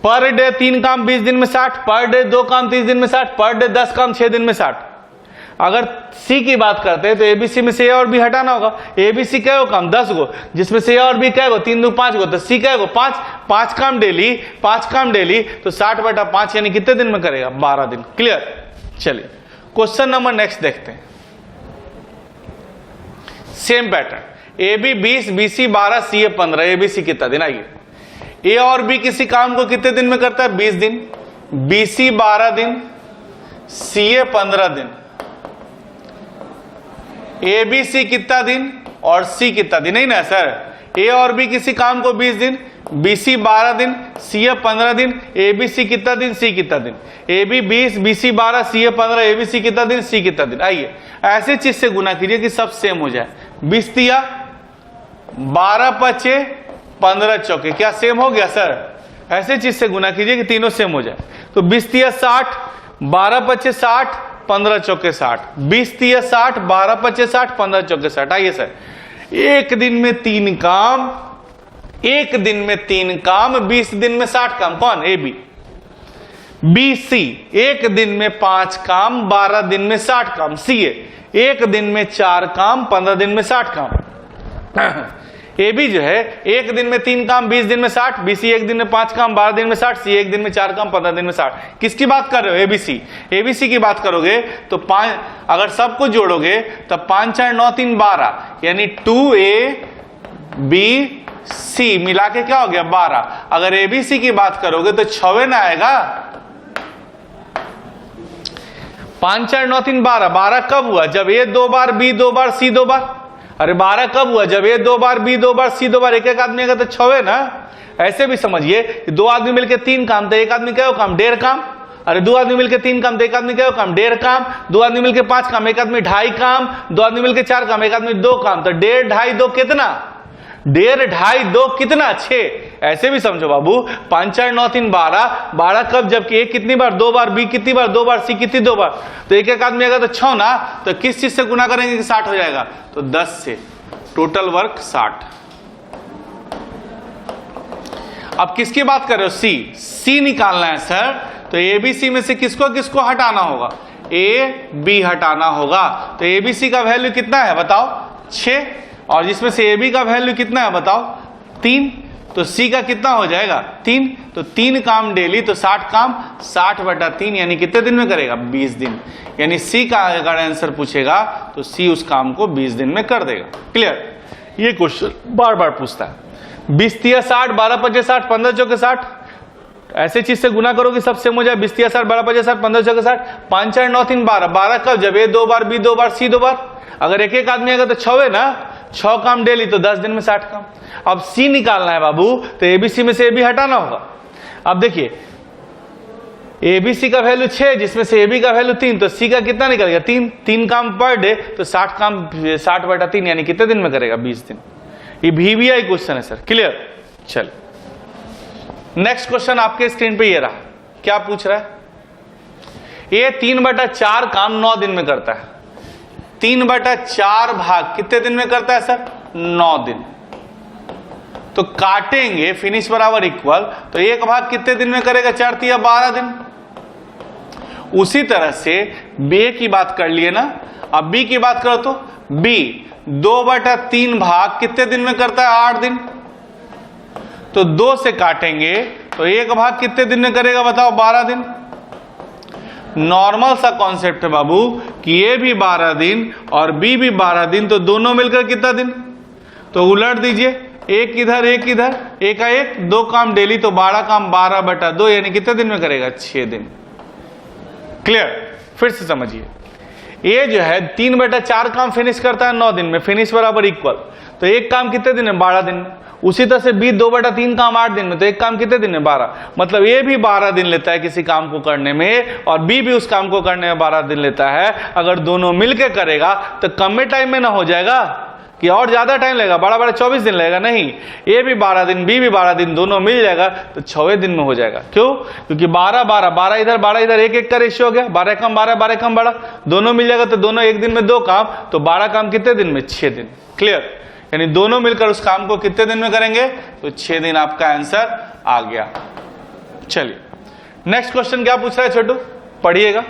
पर डे 3 काम 20 दिन में 60, पर डे 2 काम 30 दिन में 60, पर डे 10 काम 6 दिन में 60। अगर सी की बात करते हैं तो एबीसी में से ए और बी हटाना होगा। एबीसी कै गो काम 10 गो, जिसमें से ए और बी कै गो 3 2 5 गो, तो सी कै गो 5, 5 काम डेली, 5 काम डेली, तो 60/5 यानी कितने दिन में करेगा? 12 दिन। क्लियर? चलिए क्वेश्चन नंबर नेक्स्ट देखते हैं। Same pattern, A B 20, B C 12, C A 15, ABC कितना दिन? आइए, ए और बी किसी काम को कितने दिन में करता है? 20 दिन, बी सी 12 दिन, सी ए 15 दिन, ए बी सी कितना दिन और सी कितना दिन? नहीं ना सर, ए और बी किसी काम को 20 दिन, बी सी 12 दिन, सी ए 15 दिन, ए बी सी कितना दिन, सी कितना दिन? A B 20, B C 12, C A 15, A B C कितना दिन, सी कितना दिन? आइए ऐसे चीज से गुना कीजिए कि सब सेम हो जाए। 20 तिया 12 पचे 15 चौके, क्या सेम हो गया सर? ऐसे चीज से गुना कीजिए कि तीनों सेम हो जाए। तो 20 तिया 60, 12 पचे 60, 15 चौके 60, 20 तिया 60, 12 पचे 60, 15 चौके 60। आइए सर, एक दिन में 3 काम, एक दिन में 3 काम, 20 दिन में 60 काम। कौन? A B. बी सी एक दिन में 5 काम, 12 दिन में 60 काम। सी ए एक दिन में 4 काम, 15 दिन में 60 काम। ए बी जो है एक दिन में 3 काम, 20 दिन में 60, बी सी एक दिन में 5 काम, 12 दिन में 60, सी एक दिन में 4 काम, 15 दिन में 60। किसकी बात कर रहे हो? एबीसी। एबीसी की बात करोगे तो 5, अगर सबको जोड़ोगे तो 5 4 9 3 12, यानी 2A B C मिला के क्या हो गया? 12। अगर एबीसी की बात करोगे तो 6 ना आएगा। 5 4 9 3 12, 12 कब हुआ? जब ए 2 बार, बी 2 बार, सी 2 बार। अरे 12 कब हुआ? जब ए 2 बार, बी 2 बार, सी 2 बार। एक एक आदमी का तो 6 है ना। ऐसे भी समझिए, 2 आदमी मिलकर 3 काम, तो एक आदमी क्या काम? 1.5 काम। अरे 2 आदमी मिलकर 3 काम, तो एक आदमी क्या काम? 1.5 काम। 2 आदमी मिलकर 5 काम, एक आदमी 2.5 काम। 2 आदमी मिलकर 4 काम, एक आदमी 2 काम। तो 1.5 2.5 2 कितना? 1.5 2.5 2 कितना? 6। ऐसे भी समझो बाबू, 5 4 9 3 12, 12 कब? जबकि एक कितनी बार? 2 बार, बी कितनी बार? 2 बार, सी कितनी? 2 बार। तो एक एक आदमी अगर तो 6 ना, तो किस चीज से गुना करेंगे कि 60 हो जाएगा? तो 10 से। Total work 60। अब किसकी बात कर रहे हो? सी। सी निकालना है सर, तो एबीसी में से किसको किसको हटाना होगा? ए बी हटाना होगा। तो एबीसी का वैल्यू कितना है बताओ? 6। और जिसमें से ए बी का वैल्यू कितना है बताओ? 3। तो सी का कितना हो जाएगा? 3। तो 3 काम डेली, तो 60 काम, 60/3 यानी कितने दिन में करेगा? 20 दिन। यानी सी का अगर आंसर पूछेगा तो सी उस काम को 20 दिन में कर देगा। क्लियर? ये क्वेश्चन बार बार पूछता है। 20 तिया 60, 12 पचे 60, 15 चौके 60। ऐसे चीज से गुना करोगे सब सेम हो जाए। 20 तिया 60, 12 पचे 60, 15 चौके 60। 5 4 9 3 12, 12 कब? जब ए 2 बार, बी 2 बार, सी 2 बार। अगर एक एक आदमी अगर तो 6 है ना, 6 काम डेली, तो 10 दिन में 60 काम। अब सी निकालना है बाबू, तो एबीसी में से ए बी हटाना होगा। अब देखिए, एबीसी का वैल्यू 6, जिसमें से एबी का वैल्यू 3, तो सी का कितना निकलेगा? 3 काम पर डे, तो 60 काम 60/3 यानी कितने दिन में करेगा? 20 दिन। ये VBI क्वेश्चन है सर। क्लियर? चल नेक्स्ट क्वेश्चन आपके स्क्रीन पे ये रहा। क्या पूछ रहा है? ये 3/4 काम 9 दिन में करता है। 3/4 भाग कितने दिन में करता है सर? 9 दिन। तो काटेंगे, फिनिश बराबर इक्वल, तो 1 भाग कितने दिन में करेगा? 4 तिया 12 दिन। उसी तरह से बी की बात कर लिए ना, अब बी की बात करो तो बी 2/3 भाग कितने दिन में करता है? 8 दिन। तो 2 से काटेंगे तो 1 भाग कितने दिन में करेगा बताओ? 12 दिन। नॉर्मल सा कॉन्सेप्ट है बाबू कि ए भी 12 दिन और बी भी 12 दिन, तो दोनों मिलकर कितना दिन? तो उलट दीजिए, एक इधर एक इधर, एक का एक, 2 काम डेली, तो 12 काम 12/2 यानी कितने दिन में करेगा? 6 दिन। क्लियर? फिर से समझिए, ये जो है 3/4 काम फिनिश करता है 9 दिन में, फिनिश बराबर इक्वल, तो एक काम कितने दिन में? 12 दिन में। उसी तरह से बी 2/3 काम 8 दिन में, तो एक काम कितने दिन में? 12। मतलब ये भी 12 दिन लेता है किसी काम को करने में, और बी भी उस काम को करने में 12 दिन लेता है। अगर दोनों मिलकर करेगा तो कम में टाइम में ना हो जाएगा कि और ज्यादा टाइम लगेगा? बड़ा 24 दिन लगेगा? नहीं, ए भी 12 दिन, बी भी 12 दिन, दोनों मिल जाएगा तो 6 दिन में हो जाएगा। क्यों? क्योंकि 12 12 12 इधर 12 इधर, एक का रेशियो हो गया। 12 कम 12, 12 कम 12, दोनों मिल जाएगा, तो दोनों एक दिन में 2 काम, तो 12 काम कितने दिन में? 6 दिन। क्लियर? यानी दोनों मिलकर उस काम को कितने दिन में करेंगे? तो 6 दिन आपका आंसर आ गया। चलिए नेक्स्ट क्वेश्चन क्या पूछ रहा है छोटू? पढ़िएगा।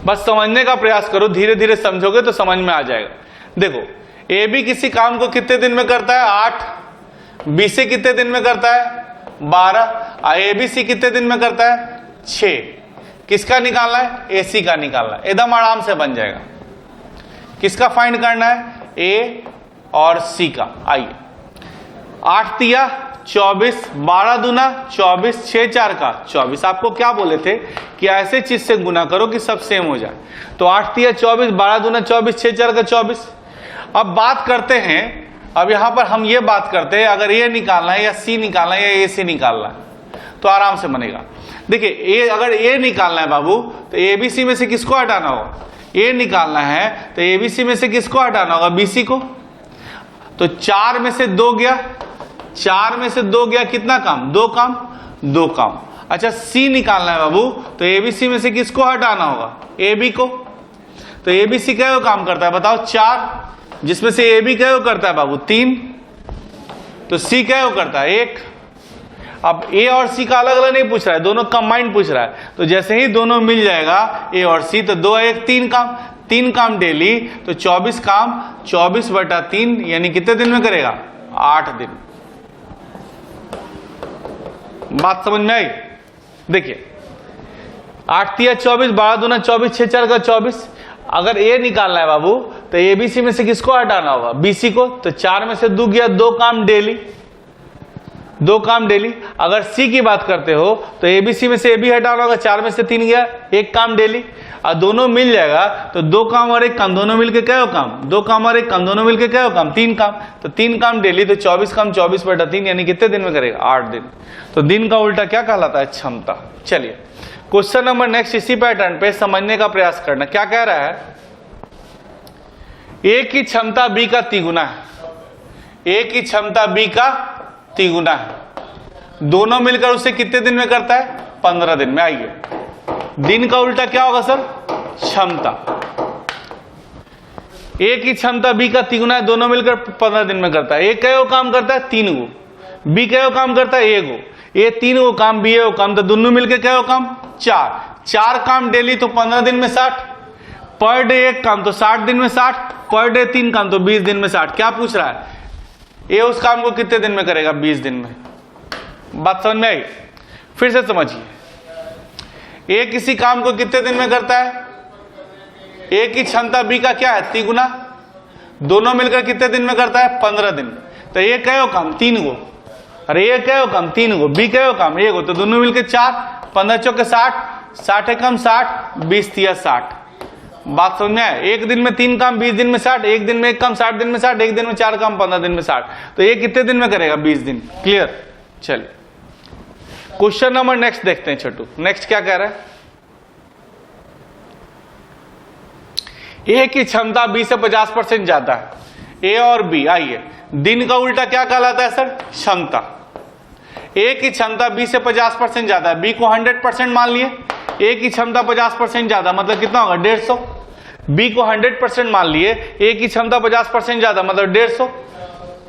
बस समझने का प्रयास करो, धीरे धीरे समझोगे तो समझ में आ जाएगा। देखो ए बी किसी काम को कितने दिन में करता है 8, बी सी कितने दिन में करता है 12, ए बी सी कितने दिन में करता है 6। किसका निकालना है? ए सी का निकालना है, एकदम आराम से बन जाएगा। किसका फाइंड करना है? ए और सी का। आइए 8 तिया 24, 12 दूना 24, 6 4 का 24। आपको क्या बोले थे कि ऐसे चीज से गुना करो कि सब सेम हो जाए। तो 8 तिया 24, 12 दूना 24, 6 4 का 24। अब बात करते हैं, अब यहां पर हम ये बात करते हैं अगर ए निकालना है या सी निकालना है या ए सी निकालना है तो आराम से बनेगा। देखिए अगर ए निकालना है बाबू तो ए बी सी में से किसको हटाना होगा? ए निकालना है तो ए बी सी में से किसको हटाना होगा? बी सी को। तो 4 में से 2 गया, 4 में से 2 गया, कितना काम? 2 काम, 2 काम। अच्छा सी निकालना है बाबू तो ए बी सी में से किसको हटाना होगा? ए बी को। तो ए बी सी क्या काम करता है बताओ? 4, जिसमें से ए बी क्या करता है बाबू? 3, तो सी क्या करता है? 1। अब ए और सी का अलग अलग नहीं पूछ रहा है, दोनों कंबाइंड पूछ रहा है। तो जैसे ही दोनों मिल जाएगा ए और सी तो 2 1 3 काम, 3 काम डेली, तो 24 काम 24/3 यानी कितने दिन में करेगा? 8 दिन। बात समझ में आई? देखिए 8 तिया 24, 12 दूना 24, 6 4 का 24। अगर ए निकालना है बाबू तो ए बी सी में से किसको हटाना होगा? बी सी को। तो 4 में से 2 गया, 2 काम डेली, 2 काम डेली। अगर सी की बात करते हो तो ए बी सी में से ए बी हटाना होगा, 4 में से 3 गया, 1 काम डेली। और दोनों मिल जाएगा तो 2 काम और 1 काम दोनों मिलके क्या हो काम? 2 काम और 1 काम दोनों मिलके क्या हो काम? 3 काम। तो 3 काम डेली, तो 24 काम 24/3 यानी कितने दिन में करेगा? 8 दिन। तो दिन का उल्टा क्या कहलाता है? क्षमता। चलिए क्वेश्चन नंबर नेक्स्ट, इसी पैटर्न पे समझने का प्रयास करना। क्या कह रहा है? ए की क्षमता बी का तिगुना है, ए की क्षमता बी का तिगुना है। दोनों मिलकर उसे कितने दिन में करता है? 15 दिन में। आइए दिन का उल्टा क्या होगा सर? क्षमता। ए की क्षमता बी का तिगुना है, दोनों मिलकर 15 दिन में करता है। ए क्या काम करता है? 3 गो, बी क्या काम करता है? 1 गो। ए 3 गो काम, बी 1 गो काम, तो दोनों मिलकर क्या काम? 4 काम डेली, तो 15 दिन में 60। पर डे 1 काम तो 60 दिन में 60, पर डे 3 काम तो 20 दिन में 60। क्या पूछ रहा है? ए उस काम को कितने दिन में करेगा? 20 दिन में। बात समझ में आई? फिर से समझिए, ए किसी काम को कितने दिन में करता है? ए की क्षमता बी का क्या है? तिगुना। दोनों मिलकर कितने दिन में करता है? 15 दिन। तो ए क्या काम? 3 गो। अरे ए क्या काम? 3 गो, बी क्या काम? 1 गो, तो दोनों मिलकर 4, 15 चौके 60, 60 कम 60, 20 तिया 60। बात समझ में आए? एक दिन में 3 काम 20 दिन में 60, एक दिन में 1 काम 60 दिन में 60, एक दिन में 4 काम 15 दिन में 60। तो ये कितने दिन में करेगा? 20 दिन। क्लियर? चलिए क्वेश्चन नंबर नेक्स्ट देखते हैं छोटू। नेक्स्ट क्या कह रहा है? ए की क्षमता बी से 50% ज्यादा है, ए और बी। आइए दिन का उल्टा क्या कहलाता है सर? क्षमता। ए की क्षमता बी से 50% ज्यादा है, बी को 100% मान लिए। ए की क्षमता 50% ज्यादा मतलब कितना होगा? 150। बी को 100% मान लिए, ए की क्षमता 50% ज्यादा मतलब 150।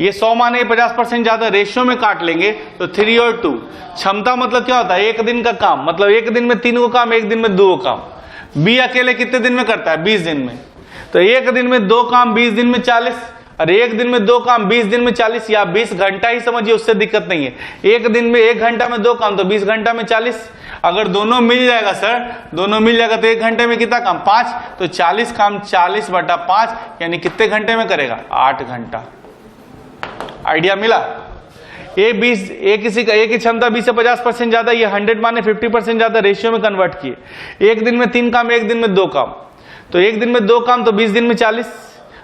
ये 100 माने 50% ज्यादा, रेशियो में काट लेंगे तो 3 और 2। क्षमता मतलब क्या होता है? एक दिन का काम, मतलब एक दिन में 3 गो काम, एक दिन में 2 काम। बी अकेले कितने दिन में करता है? 20 दिन में। तो एक दिन में 2 काम 20 दिन में 40, और एक दिन में 2 काम 20 दिन में 40, या 20 घंटा ही समझिए, उससे दिक्कत नहीं है। एक दिन में 1 घंटा में 2 काम तो 20 घंटा में 40। अगर दोनों मिल जाएगा सर, दोनों मिल जाएगा तो 1 घंटे में कितना काम? 5। तो 40 काम 40/5 यानी कितने घंटे में करेगा? 8 घंटा। आइडिया मिला? ए की क्षमता 20 से 50% ज्यादा, ये 100 माने 50% ज्यादा, रेशियो में कन्वर्ट किए। एक दिन में 3 काम, एक दिन में 2 काम। तो एक दिन में 2 काम तो 20 दिन में 40,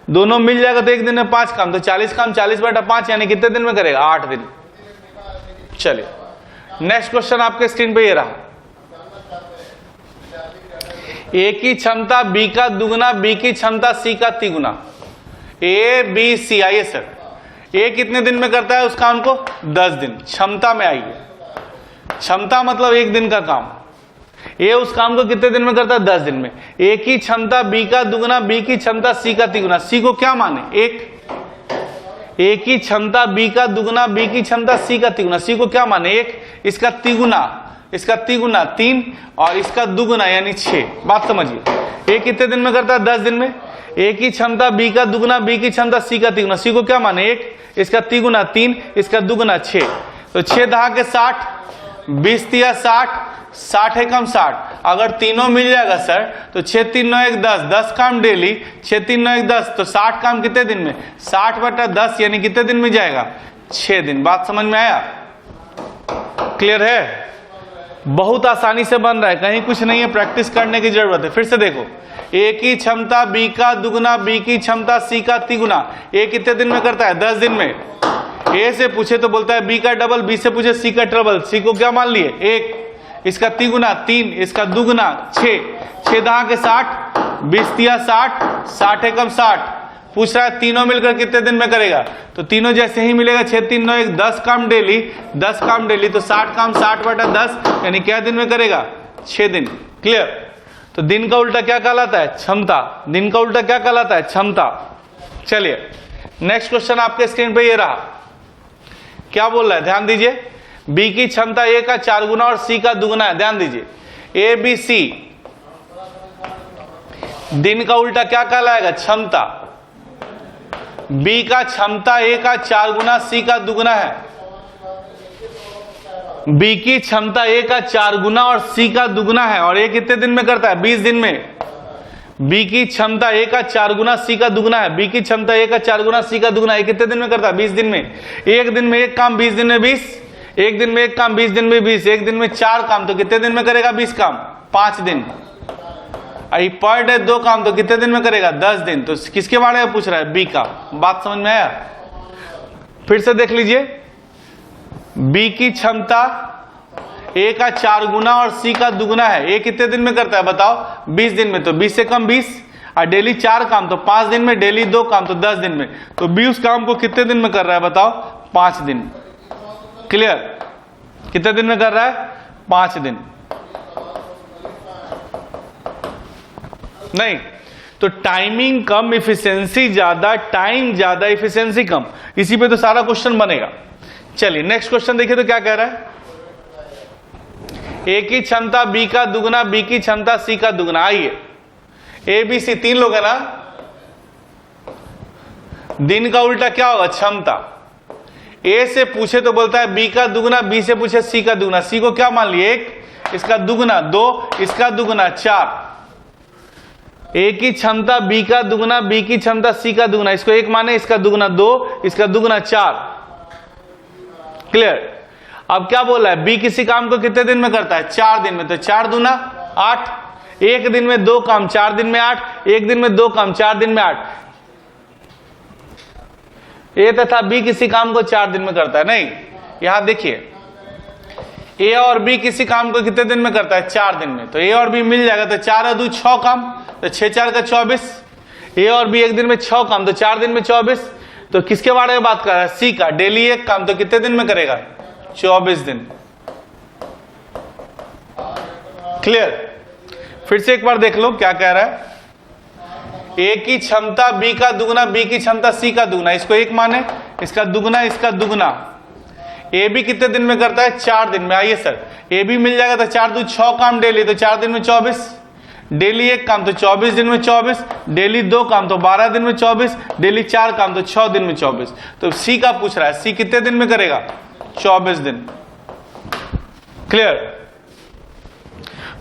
दोनों मिल जाएगा तो एक दिन में 5 काम, तो 40 काम 40/5 यानी कितने दिन में करेगा? 8 दिन। चलिए नेक्स्ट क्वेश्चन आपके स्क्रीन पे ये रहा। ए की क्षमता बी का दुगुना, बी की क्षमता सी का तिगुना। A B C. आइए सर, ए कितने दिन में करता है उस काम को? 10 दिन। क्षमता में आइए, क्षमता मतलब एक दिन का काम। ए उस काम को कितने दिन में करता है? 10 दिन में। ए की क्षमता बी का दुगुना, बी की क्षमता सी का तिगुना। सी को क्या माने? 1। ए की क्षमता बी का दुगुना, बी की क्षमता सी का तिगुना। सी को क्या माने? 1। इसका तिगुना इसका तिगुना 3 और इसका दुगुना यानी 6। बात समझिए, ए कितने दिन में करता है? 10 दिन में। ए की क्षमता बी का दुगुना, बी की क्षमता सी का तिगुना। सी को क्या माने? 1, इसका तिगुना 3, इसका दुगुना 6। तो 6 दहा के 60, 20 तिया 60, 60 एकम 60। अगर तीनों मिल जाएगा सर तो 6 3 9 1 10, 10 काम डेली, 6 3 9 1 10, तो 60 काम कितने दिन में? 60/10 यानी कितने दिन में जाएगा? 6 दिन। बात समझ में आया? क्लियर है? बहुत आसानी से बन रहा है, कहीं कुछ नहीं है, प्रैक्टिस करने की जरूरत है। फिर से देखो, ए की क्षमता बी का दुगुना, बी की क्षमता सी का तिगुना। ए कितने दिन में करता है? 10 दिन में। ए से पूछे तो बोलता है बी का डबल, बी से पूछे सी का ट्रबल। सी को क्या मान लिए? 1, इसका तिगुना 3, इसका दुगुना 6। 6 दहा के 60, 20 तिया 60, 60 एकम 60। पूछ रहा है तीनों मिलकर कितने दिन में करेगा? तो तीनों जैसे ही मिलेगा, 6 3 9 1 10 काम डेली, 10 काम डेली, तो 60 काम 60/10 यानी क्या दिन में करेगा? 6 दिन। क्लियर? तो दिन का उल्टा क्या कहलाता है? क्षमता। दिन का उल्टा क्या कहलाता है? क्षमता। चलिए नेक्स्ट क्वेश्चन आपके स्क्रीन पे ये रहा। क्या बोल रहा है? ध्यान दीजिए। बी की क्षमता ए का 4 गुना और सी का दुगुना है। ध्यान दीजिए, ए बी सी। दिन का उल्टा क्या कहलाएगा? क्षमता। बी का क्षमता ए का 4 गुना, सी का दुगुना है। बी की क्षमता ए का 4 गुना और सी का दुगुना है, और ये कितने दिन में करता है? 20 दिन में। बी की क्षमता ए का 4 गुना, सी का दुगुना है। बी की क्षमता ए का 4 गुना, सी का दुगुना है, कितने दिन में करता है? 20 दिन में। एक दिन में एक काम, 20 दिन में 20। एक दिन में एक काम, 20 दिन में 20। एक दिन में 4 काम, तो कितने दिन में करेगा? 20 काम, 5 दिन। पर डे 2 काम, तो कितने दिन में करेगा? 10 दिन। तो किसके बारे में पूछ रहा है? बी का। बात समझ में आया? फिर से देख लीजिए, बी की क्षमता ए का 4 गुना और सी का दुगुना है। ए कितने दिन में करता है बताओ? 20 दिन में। तो 20 से कम 20, और डेली 4 काम, तो 5 दिन में, डेली 2 काम, तो 10 दिन में। तो बी उस काम को कितने दिन में कर रहा है बताओ? 5 दिन। क्लियर? कितने दिन में कर रहा है? 5 दिन। नहीं तो टाइमिंग कम, इफिशियंसी ज्यादा, टाइम ज्यादा, इफिशियंसी कम, इसी पे तो सारा क्वेश्चन बनेगा। चलिए नेक्स्ट क्वेश्चन देखिए तो क्या कह रहा है? ए की क्षमता बी का दुगुना, बी की क्षमता सी का दुगुना। आइए, ए बी सी 3 लोग है ना। दिन का उल्टा क्या होगा? क्षमता। ए से पूछे तो बोलता है बी का दुगुना, बी से पूछे सी का दुगुना। सी को क्या मान लिए? 1, इसका दुगुना 2, इसका दुगुना 4। ए की क्षमता बी का दुगुना, बी की क्षमता सी का दुगुना। इसको 1 माने, इसका दुगुना 2, इसका दुगुना 4। क्लियर? अब क्या बोला है? बी किसी काम को कितने दिन में करता है? 4 दिन में। तो 4 दूना 8। एक दिन में 2 काम, 4 दिन में 8। एक दिन में 2 काम, 4 दिन में 8। ए तथा बी किसी काम को 4 दिन में करता है। नहीं, यहां देखिए, ए और बी किसी काम को कितने दिन में करता है? 4 दिन में। तो ए और बी मिल जाएगा, तो 4 और 2 6 काम, तो 6 4 का 24। ए और बी एक दिन में 6 काम, तो 4 दिन में 24। तो किसके बारे में बात कर रहा है? सी का। डेली 1 काम, तो कितने दिन में करेगा? 24 दिन। क्लियर? फिर से एक बार देख लो क्या कह रहा है। ए की क्षमता बी का दुगुना, बी की क्षमता सी का दुगुना। इसको 1 माने, इसका दुगुना, इसका दुगुना। ए बी कितने दिन में करता है? 4 दिन में। आइए सर, ए बी मिल जाएगा, तो 4 2 6 काम डेली, तो 4 दिन में 24। डेली 1 काम, तो 24 दिन में 24। डेली 2 काम, तो 12 दिन में 24। डेली 4 काम, तो 6 दिन में 24। तो सी का पूछ रहा है, सी कितने दिन में करेगा? 24 दिन। क्लियर?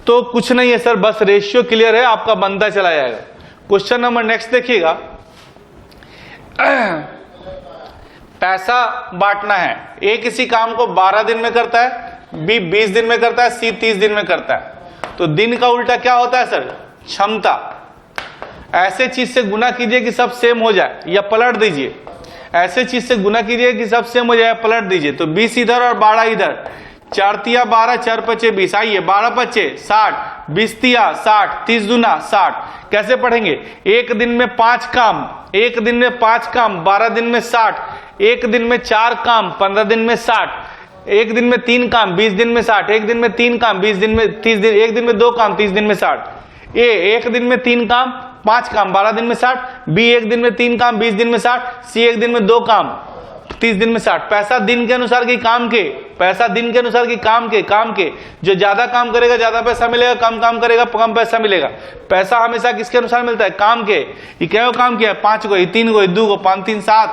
तो कुछ नहीं है सर, बस रेशियो क्लियर है, आपका बनता चला जाएगा। क्वेश्चन नंबर नेक्स्ट देखिएगा। पैसा बांटना है। ए किसी काम को 12 दिन में करता है, बी 20 दिन में करता है, सी 30 दिन में करता है। तो दिन का उल्टा क्या होता है सर? क्षमता। ऐसे चीज से गुना कीजिए कि सब सेम हो जाए, या पलट दीजिए। ऐसे चीज से गुना कीजिए कि सब सेम हो जाए, पलट दीजिए। तो 20 इधर और 12 इधर। 4 तिया 12, 4 पचे 20। आइए, 12 पचे 60, 20 तिया 60, 30 दूना 60। कैसे पढ़ेंगे? एक दिन में 5 काम, एक दिन में 5 काम, 12 दिन में 60। एक दिन में 4 काम, 15 दिन में 60। एक दिन में 3 काम, 20 दिन में 60। एक दिन में 3 काम, 20 दिन में 30 दिन। एक दिन में 2 काम, 30 दिन में 60। ए एक दिन में 3 काम, 5 काम, 12 दिन में 60। बी एक दिन में 3 काम, 20 दिन में 60। सी एक दिन में 2 काम, 30 दिन में 60। पैसा दिन के अनुसार की काम के, पैसा दिन के अनुसार की काम के जो ज्यादा काम करेगा ज्यादा पैसा मिलेगा, कम काम करेगा कम पैसा मिलेगा। पैसा हमेशा किसके अनुसार मिलता है? काम के। ये क्या काम किया? 5 को, 3 को, 2 को, 5 3 7,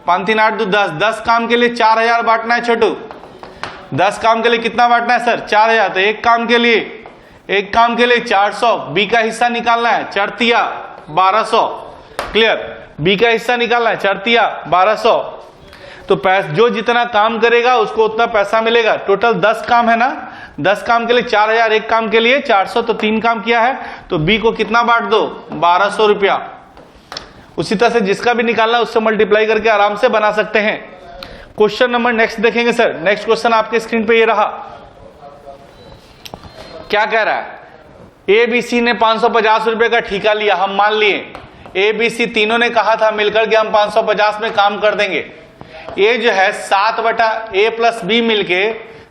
5 3 8 2 10। 10 काम के लिए 4000 बांटना है छोटू। 10 काम के लिए कितना बांटना है सर? 4000। तो एक काम के लिए 400। बी का हिस्सा निकालना है, 4 1200। क्लियर? बी का हिस्सा निकालना है, 4 1200। तो जो जितना काम करेगा उसको उतना पैसा मिलेगा। टोटल 10 काम है ना, 10 काम के लिए 4000, एक काम के लिए 400, तो 3 काम किया है। तो बी को कितना बांट दो? 1200 रुपया। उसी तरह से जिसका भी निकालना है उससे मल्टीप्लाई करके आराम से बना सकते हैं। क्वेश्चन नंबर नेक्स्ट देखेंगे सर। नेक्स्ट क्वेश्चन आपके स्क्रीन पे ये रहा। क्या कह रहा है? ए बी सी ने 550 रुपए का ठेका लिया। हम मान लिए ए बी सी तीनों ने कहा था मिलकर के हम 550 में काम कर देंगे। ये जो है 7/a प्लस बी मिलके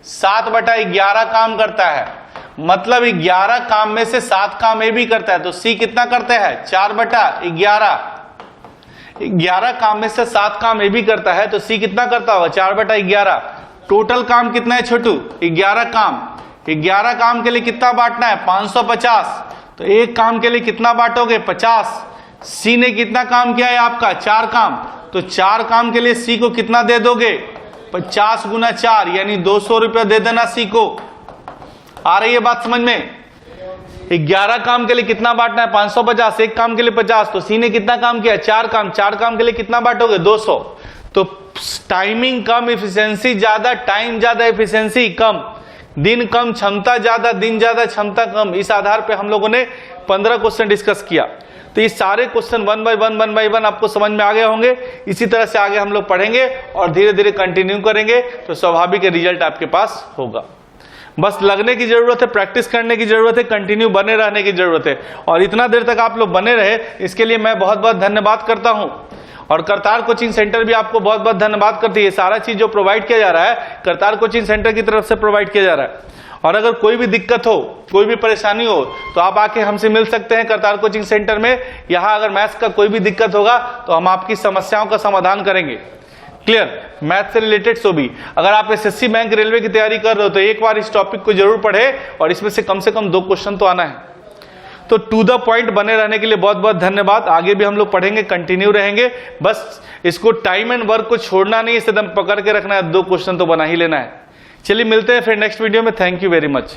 7/11 काम करता है। मतलब 11 काम में से 7 काम ए भी करता है। तो सी कितना करता है? 4/11। 11 काम में से 7 काम ए भी करता है तो सी कितना करता होगा? 4/11। टोटल काम कितना है छोटू? 11 काम। 11 काम के लिए कितना बांटना है? 550। तो एक काम के लिए कितना बांटोगे? 50। सी ने कितना काम किया है आपका? 4 काम। तो 4 काम के लिए सी को कितना दे दोगे? 50 गुना 4 यानी 200 रुपया दे देना सी को। आ रही है बात समझ में? 11 काम के लिए कितना बांटना है? 550। एक काम के लिए 50। तो सी ने कितना काम किया? 4 काम। 4 काम के लिए कितना बांटोगे? 200। तो टाइमिंग कम, एफिशिएंसी ज्यादा, टाइम ज्यादा, एफिशिएंसी कम। दिन कम, क्षमता ज्यादा, दिन ज्यादा, क्षमता कम। इस आधार पे हम लोगों ने 15 क्वेश्चन डिस्कस किया। तो ये सारे क्वेश्चन 1 बाय 1 आपको समझ में आ गए होंगे। इसी तरह से आगे हम लोग पढ़ेंगे और धीरे धीरे कंटिन्यू करेंगे तो स्वाभाविक रिजल्ट आपके पास होगा। बस लगने की जरूरत है, प्रैक्टिस करने की जरूरत है, कंटिन्यू बने रहने की जरूरत है। और इतना देर तक आप लोग बने रहे इसके लिए मैं बहुत बहुत धन्यवाद करता हूं। और करतार कोचिंग सेंटर भी आपको बहुत बहुत धन्यवाद करती है। सारा चीज जो प्रोवाइड किया जा रहा है करतार कोचिंग सेंटर की तरफ से प्रोवाइड किया जा रहा है। और अगर कोई भी दिक्कत हो, कोई भी परेशानी हो तो आप आके हमसे मिल सकते हैं करतार कोचिंग सेंटर में। यहाँ अगर मैथ्स का कोई भी दिक्कत होगा तो हम आपकी समस्याओं का समाधान करेंगे। क्लियर? मैथ से रिलेटेड सो भी अगर आप एसएससी बैंक रेलवे की तैयारी कर रहे हो तो एक बार इस टॉपिक को जरूर पढ़े और इसमें से कम 2 क्वेश्चन तो आना है। तो टू द पॉइंट बने रहने के लिए बहुत बहुत धन्यवाद। आगे भी हम लोग पढ़ेंगे, कंटिन्यू रहेंगे। बस इसको टाइम एंड वर्क को छोड़ना नहीं, इसे एकदम पकड़ के रखना है। 2 क्वेश्चन तो बना ही लेना है। चलिए मिलते हैं फिर नेक्स्ट वीडियो में। Thank you very much.